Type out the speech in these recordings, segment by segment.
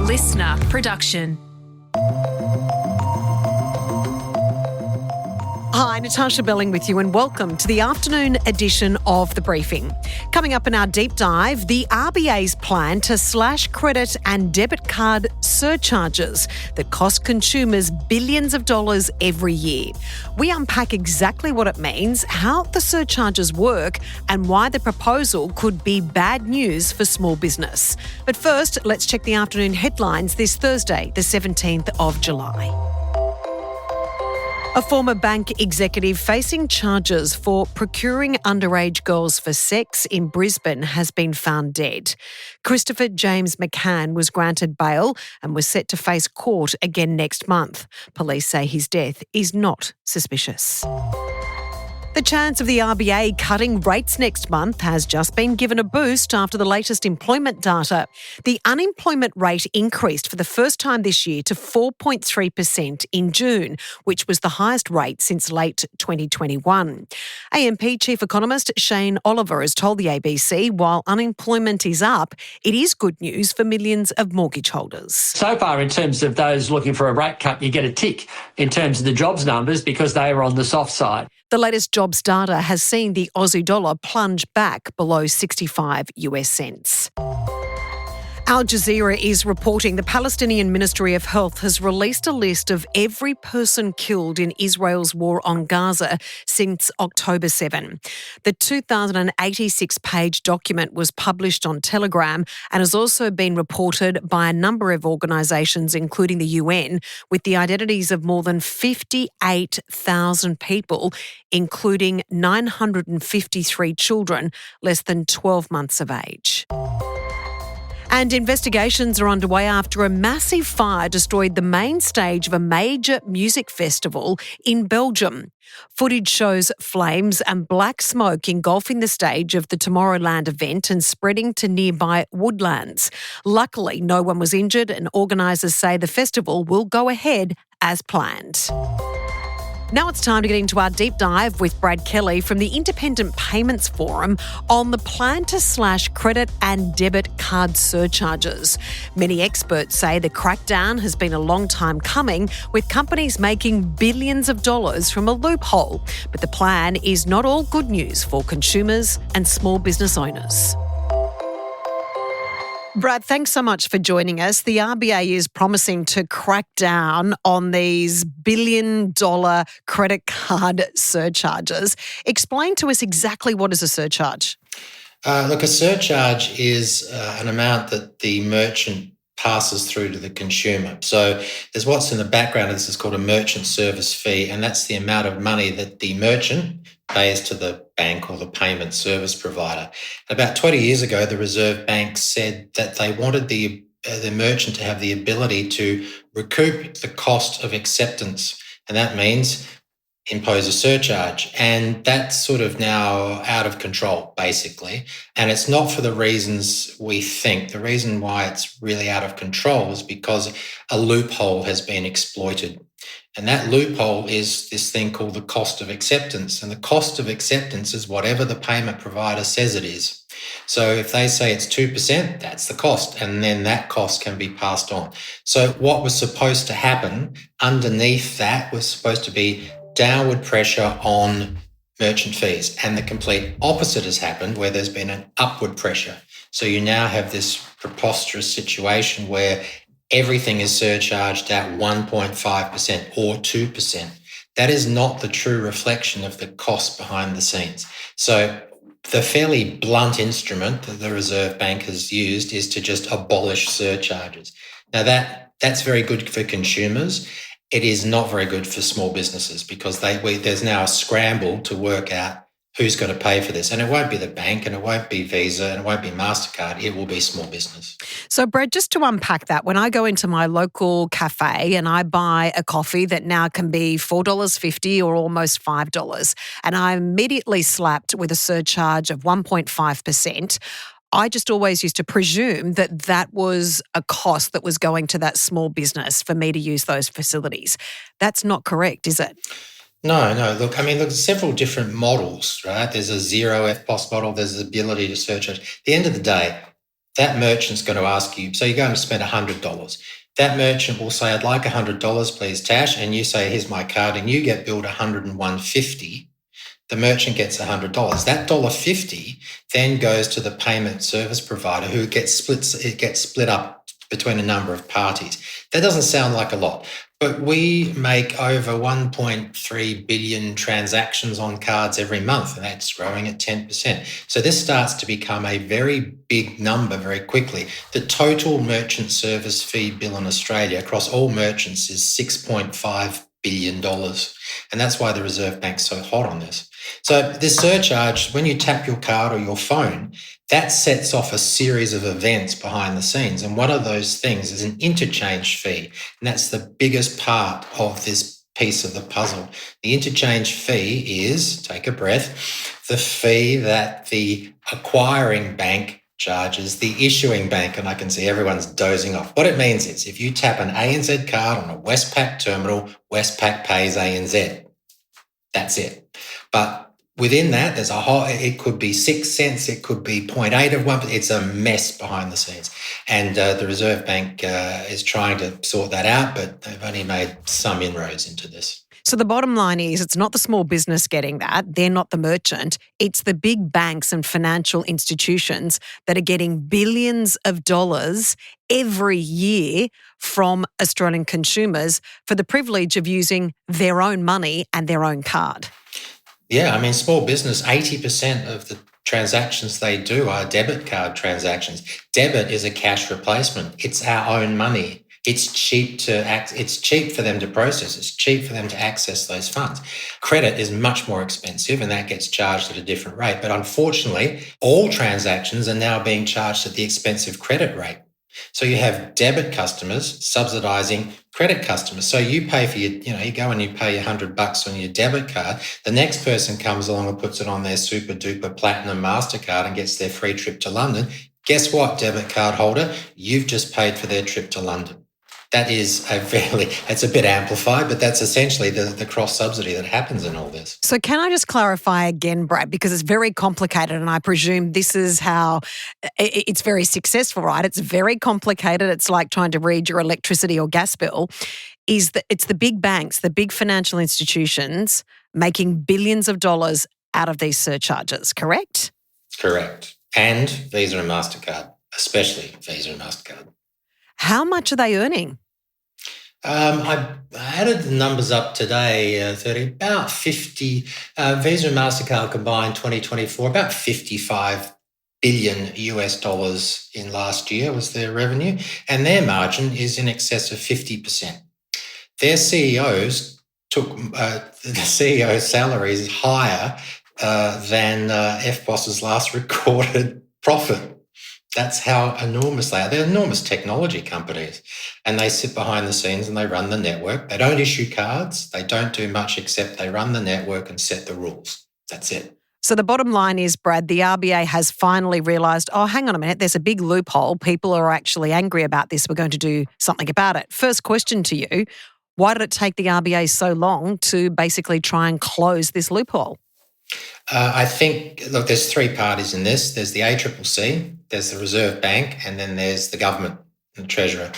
listener production. Hi, Natarsha Belling with you and welcome to the afternoon edition of The Briefing. Coming up in our deep dive, the RBA's plan to slash credit and debit card surcharges that cost consumers billions of dollars every year. We unpack exactly what it means, how the surcharges work and why the proposal could be bad news for small business. But first, let's check the afternoon headlines this Thursday, the 17th of July. A former bank executive facing charges for procuring underage girls for sex in Brisbane has been found dead. Christopher James McCann was granted bail and was set to face court again next month. Police say his death is not suspicious. The chance of the RBA cutting rates next month has just been given a boost after the latest employment data. The unemployment rate increased for the first time this year to 4.3% in June, which was the highest rate since late 2021. AMP Chief Economist Shane Oliver has told the ABC while unemployment is up, it is good news for millions of mortgage holders. So far, in terms of those looking for a rate cut, you get a tick in terms of the jobs numbers because they were on the soft side. The latest jobs data has seen the Aussie dollar plunge back below 65 US cents. Al Jazeera is reporting the Palestinian Ministry of Health has released a list of every person killed in Israel's war on Gaza since October 7. The 2,086-page document was published on Telegram and has also been reported by a number of organisations, including the UN, with the identities of more than 58,000 people, including 953 children less than 12 months of age. And investigations are underway after a massive fire destroyed the main stage of a major music festival in Belgium. Footage shows flames and black smoke engulfing the stage of the Tomorrowland event and spreading to nearby woodlands. Luckily, no one was injured and organisers say the festival will go ahead as planned. Now it's time to get into our deep dive with Brad Kelly from the Independent Payments Forum on the plan to slash credit and debit card surcharges. Many experts say the crackdown has been a long time coming, with companies making billions of dollars from a loophole. But the plan is not all good news for consumers and small business owners. Brad, thanks so much for joining us. The RBA is promising to crack down on these billion-dollar credit card surcharges. Explain to us exactly what is a surcharge. Look, a surcharge is an amount that the merchant passes through to the consumer. So there's what's in the background of this is called a merchant service fee, and that's the amount of money that the merchant pays to the bank or the payment service provider. About 20 years ago, the Reserve Bank said that they wanted the merchant to have the ability to recoup the cost of acceptance, and that means impose a surcharge. And that's sort of now out of control, basically. And it's not for the reasons we think. The reason why it's really out of control is because a loophole has been exploited. And that loophole is this thing called the cost of acceptance. And the cost of acceptance is whatever the payment provider says it is. So if they say it's 2%, that's the cost. And then that cost can be passed on. So what was supposed to happen underneath that was supposed to be downward pressure on merchant fees. And the complete opposite has happened, where there's been an upward pressure. So you now have this preposterous situation where everything is surcharged at 1.5% or 2%. That is not the true reflection of the cost behind the scenes. So the fairly blunt instrument that the Reserve Bank has used is to just abolish surcharges. Now that's very good for consumers. It is not very good for small businesses because there's now a scramble to work out who's going to pay for this. And it won't be the bank and it won't be Visa and it won't be MasterCard. It will be small business. So, Brad, just to unpack that, when I go into my local cafe and I buy a coffee that now can be $4.50 or almost $5, and I'm immediately slapped with a surcharge of 1.5%, I just always used to presume that that was a cost that was going to that small business for me to use those facilities. That's not correct, is it? No. Look, there's several different models, right? There's a zero FPOS model. There's the ability to surcharge. At the end of the day, that merchant's going to ask you, so you're going to spend $100. That merchant will say, I'd like $100, please, Tash. And you say, here's my card, and you get billed $101.50. The merchant gets $100. That $1.50 then goes to the payment service provider, who gets split up between a number of parties. That doesn't sound like a lot, but we make over 1.3 billion transactions on cards every month, and that's growing at 10%. So this starts to become a very big number very quickly. The total merchant service fee bill in Australia across all merchants is $6.5 billion. And that's why the Reserve Bank's so hot on this. So this surcharge, when you tap your card or your phone, that sets off a series of events behind the scenes. And one of those things is an interchange fee. And that's the biggest part of this piece of the puzzle. The interchange fee is, take a breath, the fee that the acquiring bank charges the issuing bank. And I can see everyone's dozing off. What it means is if you tap an ANZ card on a Westpac terminal, Westpac pays ANZ. That's it. But within that, there's it could be 6 cents, it could be 0.8 of 1, but it's a mess behind the scenes. And the Reserve Bank is trying to sort that out, but they've only made some inroads into this. So the bottom line is it's not the small business getting that. They're not the merchant. It's the big banks and financial institutions that are getting billions of dollars every year from Australian consumers for the privilege of using their own money and their own card. Yeah, I mean, small business, 80% of the transactions they do are debit card transactions. Debit is a cash replacement. It's our own money. It's cheap it's cheap for them to process. It's cheap for them to access those funds. Credit is much more expensive, and that gets charged at a different rate. But unfortunately, all transactions are now being charged at the expensive credit rate. So you have debit customers subsidising credit customers. So you pay for you go and you pay $100 on your debit card. The next person comes along and puts it on their super duper platinum MasterCard and gets their free trip to London. Guess what, debit card holder? You've just paid for their trip to London. That is it's a bit amplified, but that's essentially the cross-subsidy that happens in all this. So can I just clarify again, Brad, because it's very complicated and I presume this is how it's very successful, right? It's very complicated. It's like trying to read your electricity or gas bill. It's the big banks, the big financial institutions making billions of dollars out of these surcharges, correct? Correct. And Visa and MasterCard, especially Visa and MasterCard. How much are they earning? I added the numbers up today, about 50, Visa and MasterCard combined 2024, about $55 billion US in last year was their revenue, and their margin is in excess of 50%. Their CEOs took, the CEO's salary is higher than FBOS's last recorded profit. That's how enormous they are. They're enormous technology companies, and they sit behind the scenes and they run the network. They don't issue cards. They don't do much except they run the network and set the rules. That's it. So the bottom line is, Brad, the RBA has finally realised, oh, hang on a minute, there's a big loophole. People are actually angry about this. We're going to do something about it. First question to you, why did it take the RBA so long to basically try and close this loophole? I think, look, there's three parties in this. There's the ACCC, there's the Reserve Bank, and then there's the government and the Treasurer.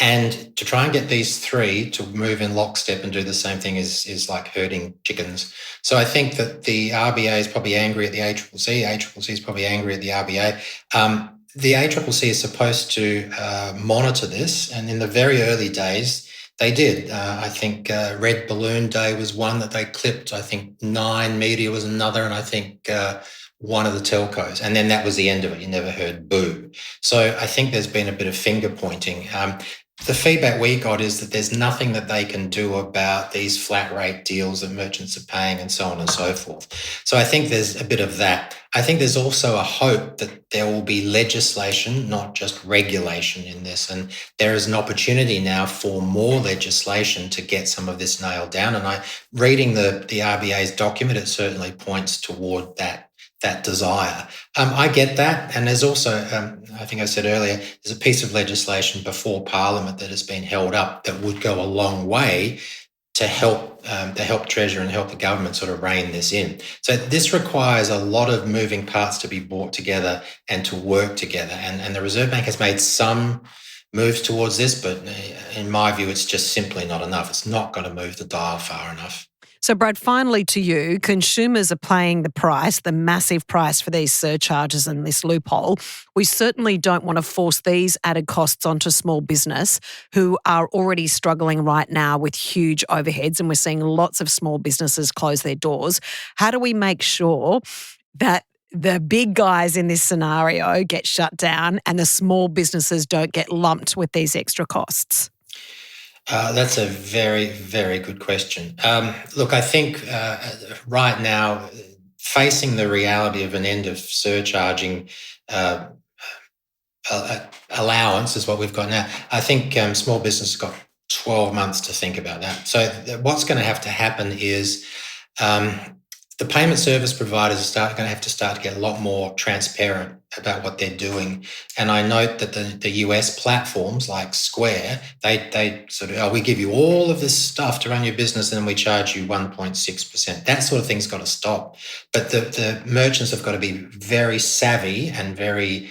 And to try and get these three to move in lockstep and do the same thing is like herding chickens. So I think that the RBA is probably angry at the ACCC. ACCC is probably angry at the RBA. The ACCC is supposed to monitor this, and in the very early days, they did. I think Red Balloon Day was one that they clipped. I think Nine Media was another, and I think one of the telcos. And then that was the end of it. You never heard boo. So I think there's been a bit of finger pointing. The feedback we got is that there's nothing that they can do about these flat rate deals that merchants are paying and so on and so forth. So I think there's a bit of that. I think there's also a hope that there will be legislation, not just regulation in this. And there is an opportunity now for more legislation to get some of this nailed down. And reading the RBA's document, it certainly points toward that desire. I get that. And there's also, I think I said earlier, there's a piece of legislation before Parliament that has been held up that would go a long way to help Treasury and help the government sort of rein this in. So this requires a lot of moving parts to be brought together and to work together. And the Reserve Bank has made some moves towards this, but in my view, it's just simply not enough. It's not going to move the dial far enough. So, Brad, finally to you, consumers are paying the price, the massive price for these surcharges and this loophole. We certainly don't want to force these added costs onto small business who are already struggling right now with huge overheads, and we're seeing lots of small businesses close their doors. How do we make sure that the big guys in this scenario get shut down and the small businesses don't get lumped with these extra costs? That's a very, very good question. Look, I think right now, facing the reality of an end of surcharging allowance is what we've got now. I think small business has got 12 months to think about that. So what's going to have to happen is the payment service providers are going to have to start to get a lot more transparent about what they're doing. And I note that the US platforms like Square, they sort of, we give you all of this stuff to run your business and then we charge you 1.6%. That sort of thing's got to stop. But the merchants have got to be very savvy and very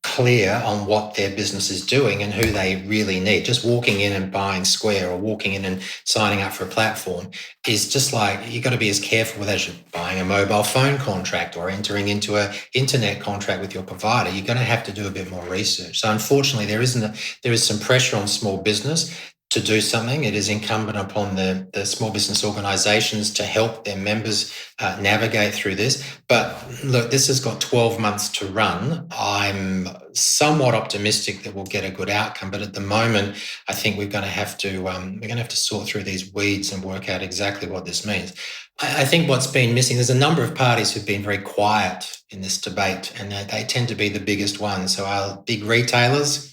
clear on what their business is doing and who they really need. Just walking in and buying Square or walking in and signing up for a platform is just like, you've got to be as careful with as you're buying a mobile phone contract or entering into an internet contract with your provider. You're going to have to do a bit more research. So unfortunately, there is some pressure on small business to do something. It is incumbent upon the small business organisations to help their members navigate through this. But look, this has got 12 months to run. I'm somewhat optimistic that we'll get a good outcome, but at the moment, I think we're going to have to sort through these weeds and work out exactly what this means. I think what's been missing, there's a number of parties who've been very quiet in this debate, and they tend to be the biggest ones. So our big retailers,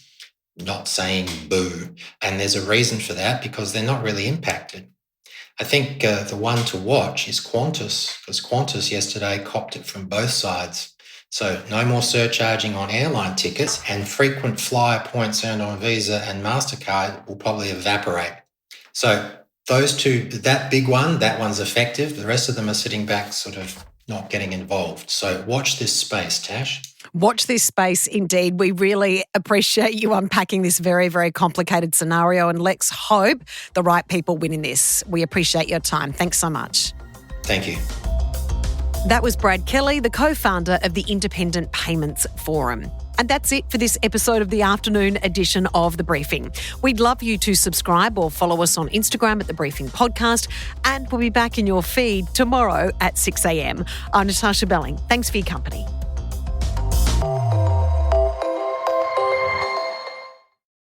not saying boo. And there's a reason for that because they're not really impacted. I think the one to watch is Qantas, because Qantas yesterday copped it from both sides. So no more surcharging on airline tickets, and frequent flyer points earned on Visa and MasterCard will probably evaporate. So those two, that big one, that one's effective. The rest of them are sitting back sort of not getting involved. So watch this space, Tash. Watch this space indeed. We really appreciate you unpacking this very, very complicated scenario, and let's hope the right people win in this. We appreciate your time. Thanks so much. Thank you. That was Brad Kelly, the co-founder of the Independent Payments Forum. And that's it for this episode of the afternoon edition of The Briefing. We'd love you to subscribe or follow us on Instagram at The Briefing Podcast, and we'll be back in your feed tomorrow at 6 a.m. I'm Natarsha Belling. Thanks for your company.